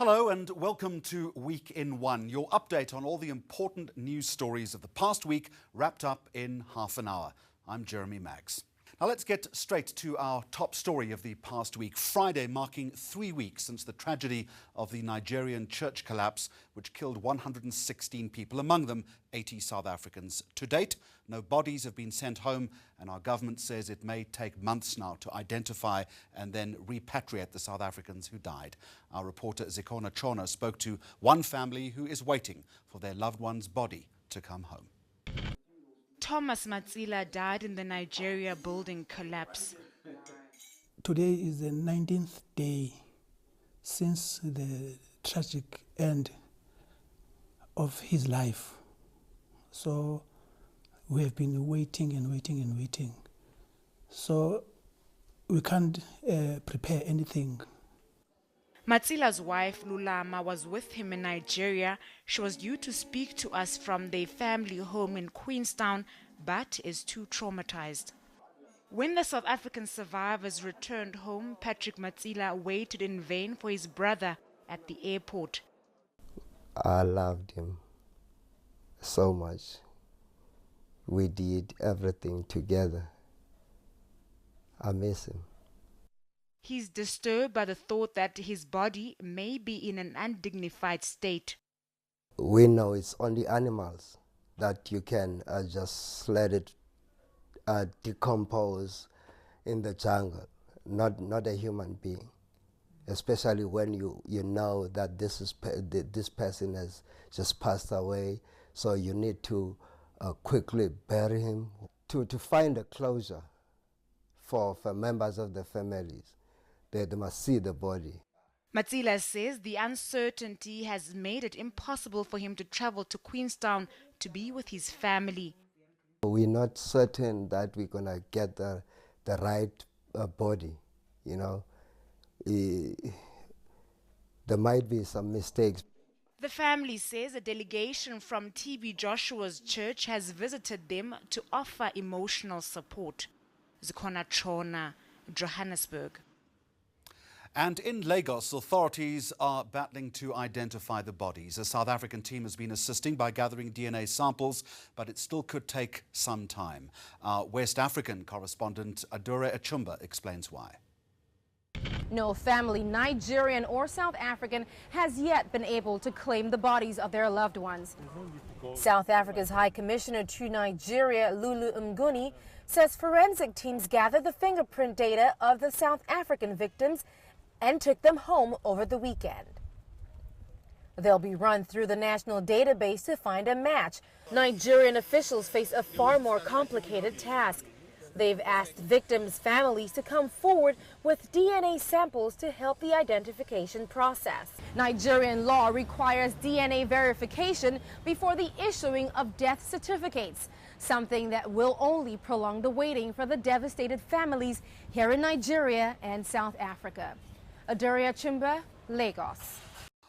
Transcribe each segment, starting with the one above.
Hello and welcome to Week in One, your update on all the important news stories of the past week, wrapped up in half an hour. I'm Jeremy Maggs. Now let's get straight to our top story of the past week. Friday marking 3 weeks since the tragedy of the Nigerian church collapse, which killed 116 people, among them 80 South Africans. To date, no bodies have been sent home, and our government says it may take months now to identify and then repatriate the South Africans who died. Our reporter Seg1 spoke to one family who is waiting for their loved one's body to come home. Thomas Matsila died in the Nigeria building collapse. Today is the 19th day since the tragic end of his life. So we have been waiting and waiting and waiting. So we can't prepare anything. Matsila's wife, Lulama, was with him in Nigeria. She was due to speak to us from their family home in Queenstown, but is too traumatized. When the South African survivors returned home, Patrick Matsila waited in vain for his brother at the airport. I loved him so much. We did everything together. I miss him. He's disturbed by the thought that his body may be in an undignified state. We know it's only animals that you can just let it decompose in the jungle, not a human being. Especially when you know that this person has just passed away, so you need to quickly bury him. To find a closure for members of the families. They must see the body. Matsila says the uncertainty has made it impossible for him to travel to Queenstown to be with his family. We're not certain that we're going to get the right body, you know. There might be some mistakes. The family says a delegation from TB Joshua's church has visited them to offer emotional support. Seg1, Johannesburg. And in Lagos, authorities are battling to identify the bodies. A South African team has been assisting by gathering DNA samples, but it still could take some time. Our West African correspondent Adore Achumba explains why. No family, Nigerian or South African, has yet been able to claim the bodies of their loved ones. South Africa's High Commissioner to Nigeria, Lulu Mnguni, says forensic teams gathered the fingerprint data of the South African victims and took them home over the weekend. They'll be run through the national database to find a match. Nigerian officials face a far more complicated task. They've asked victims' families to come forward with DNA samples to help the identification process. Nigerian law requires DNA verification before the issuing of death certificates, something that will only prolong the waiting for the devastated families here in Nigeria and South Africa. Adoria Chimba, Lagos.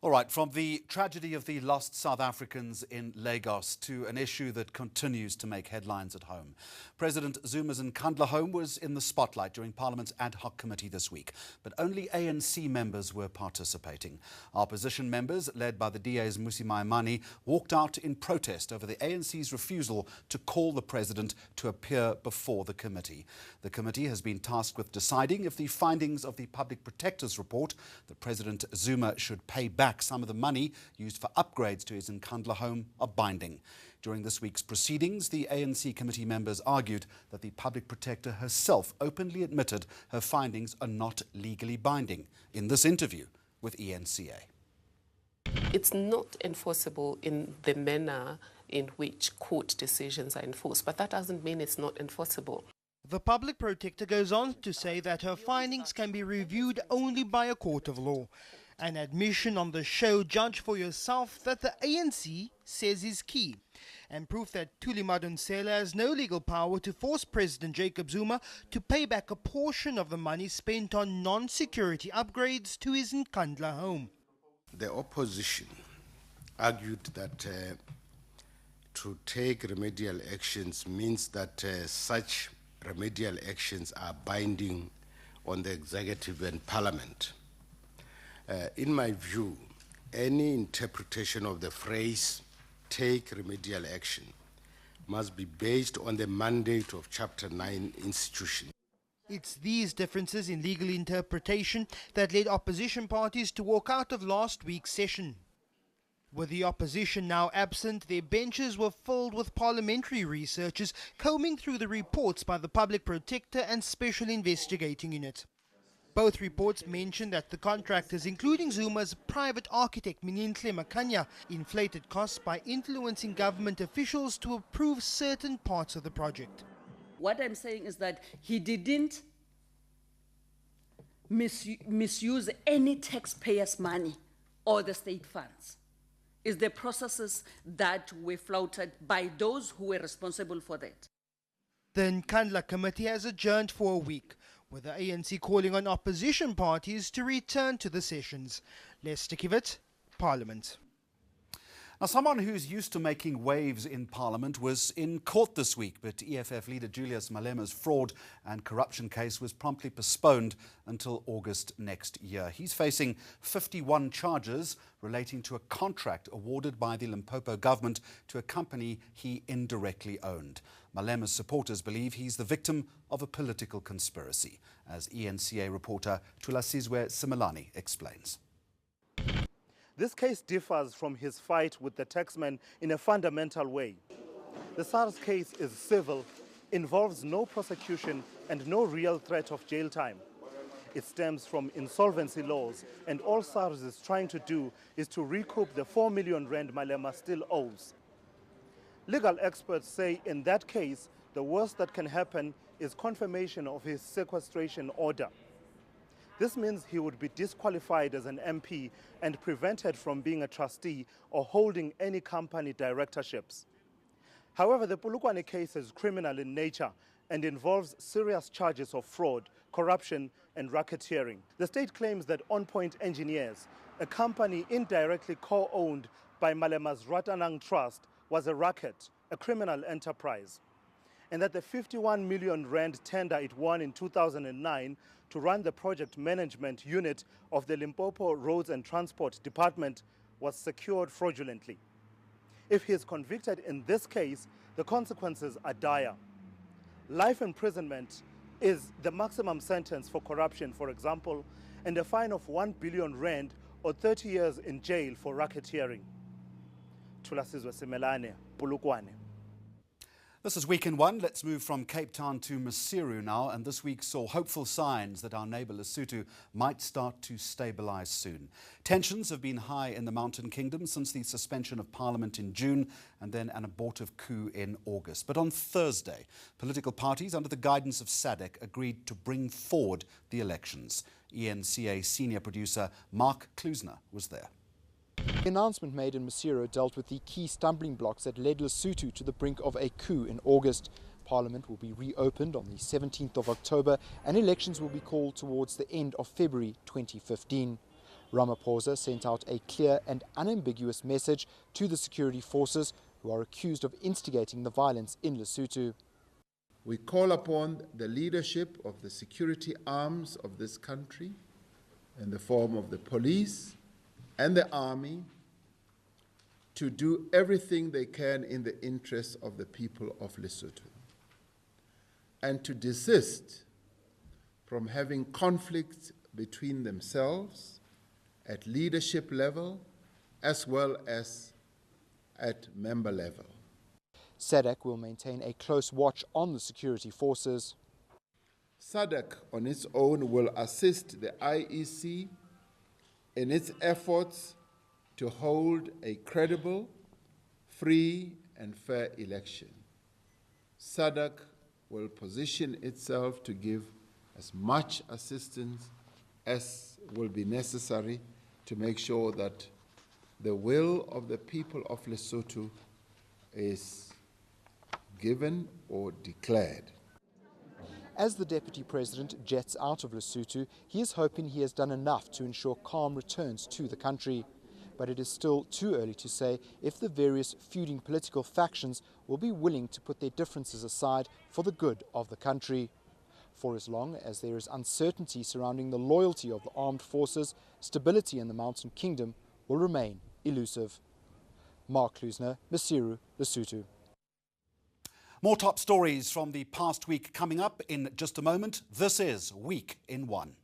All right, from the tragedy of the lost South Africans in Lagos to an issue that continues to make headlines at home. President Zumas Nkandla home was in the spotlight during Parliament's ad hoc committee this week, but only ANC members were participating. Opposition members, led by the DA's Musi Maimane, walked out in protest over the ANC's refusal to call the president to appear before the committee. The committee has been tasked with deciding if the findings of the Public Protector's report that President Zuma should pay back some of the money used for upgrades to his Nkandla home are binding. During this week's proceedings, the ANC committee members argued that the Public Protector herself openly admitted her findings are not legally binding in this interview with ENCA. It's not enforceable in the manner in which court decisions are enforced, but that doesn't mean it's not enforceable. The Public Protector goes on to say that her findings can be reviewed only by a court of law. An admission on the show Judge for Yourself that the ANC says is key, and proof that Thuli Madonsela has no legal power to force President Jacob Zuma to pay back a portion of the money spent on non-security upgrades to his Nkandla home. The opposition argued that to take remedial actions means that such remedial actions are binding on the executive and parliament. In my view, Any interpretation of the phrase, take remedial action, must be based on the mandate of Chapter 9 institution. It's these differences in legal interpretation that led opposition parties to walk out of last week's session. With the opposition now absent, their benches were filled with parliamentary researchers combing through the reports by the Public Protector and Special Investigating Unit. Both reports mention that the contractors, including Zuma's private architect Zumas Nkandla, inflated costs by influencing government officials to approve certain parts of the project. What I'm saying is that he didn't misuse any taxpayers' money or the state funds. It's the processes that were flouted by those who were responsible for that. The Nkandla committee has adjourned for a week, with the ANC calling on opposition parties to return to the sessions. Lester Kivet, Parliament. Now, someone who's used to making waves in Parliament was in court this week, but EFF leader Julius Malema's fraud and corruption case was promptly postponed until August next year. He's facing 51 charges relating to a contract awarded by the Limpopo government to a company he indirectly owned. Malema's supporters believe he's the victim of a political conspiracy, as ENCA reporter Julius Malema explains. This case differs from his fight with the taxman in a fundamental way. The SARS case is civil, involves no prosecution and no real threat of jail time. It stems from insolvency laws, and all SARS is trying to do is to recoup the 4 million rand Malema still owes. Legal experts say in that case, the worst that can happen is confirmation of his sequestration order. This means he would be disqualified as an MP and prevented from being a trustee or holding any company directorships. However, the Polokwane case is criminal in nature and involves serious charges of fraud, corruption and racketeering. The state claims that On Point Engineers, a company indirectly co-owned by Malema's Ratanang Trust, was a racket, a criminal enterprise, and that the 51 million rand tender it won in 2009 to run the project management unit of the Limpopo Roads and Transport Department was secured fraudulently. If he is convicted in this case, the consequences are dire. Life imprisonment is the maximum sentence for corruption, for example, and a fine of 1 billion rand or 30 years in jail for racketeering. Thulasizwe Simelane, Polokwane. This is Week in One. Let's move from Cape Town to Maseru now, and this week saw hopeful signs that our neighbour Lesotho might start to stabilise soon. Tensions have been high in the Mountain Kingdom since the suspension of Parliament in June and then an abortive coup in August. But on Thursday, political parties under the guidance of SADC agreed to bring forward the elections. ENCA senior producer Mark Klusner was there. The announcement made in Maseru dealt with the key stumbling blocks that led Lesotho to the brink of a coup in August. Parliament will be reopened on the 17th of October and elections will be called towards the end of February 2015. Ramaphosa sent out a clear and unambiguous message to the security forces who are accused of instigating the violence in Lesotho. We call upon the leadership of the security arms of this country in the form of the police and the army to do everything they can in the interests of the people of Lesotho and to desist from having conflicts between themselves at leadership level as well as at member level. SADC will maintain a close watch on the security forces. SADC on its own will assist the IEC in its efforts to hold a credible, free and fair election. SADC will position itself to give as much assistance as will be necessary to make sure that the will of the people of Lesotho is given or declared. As the Deputy President jets out of Lesotho, he is hoping he has done enough to ensure calm returns to the country. But it is still too early to say if the various feuding political factions will be willing to put their differences aside for the good of the country. For as long as there is uncertainty surrounding the loyalty of the armed forces, stability in the Mountain Kingdom will remain elusive. Mark Klusner, Masiru, Lesotho. More top stories from the past week coming up in just a moment. This is Week in One.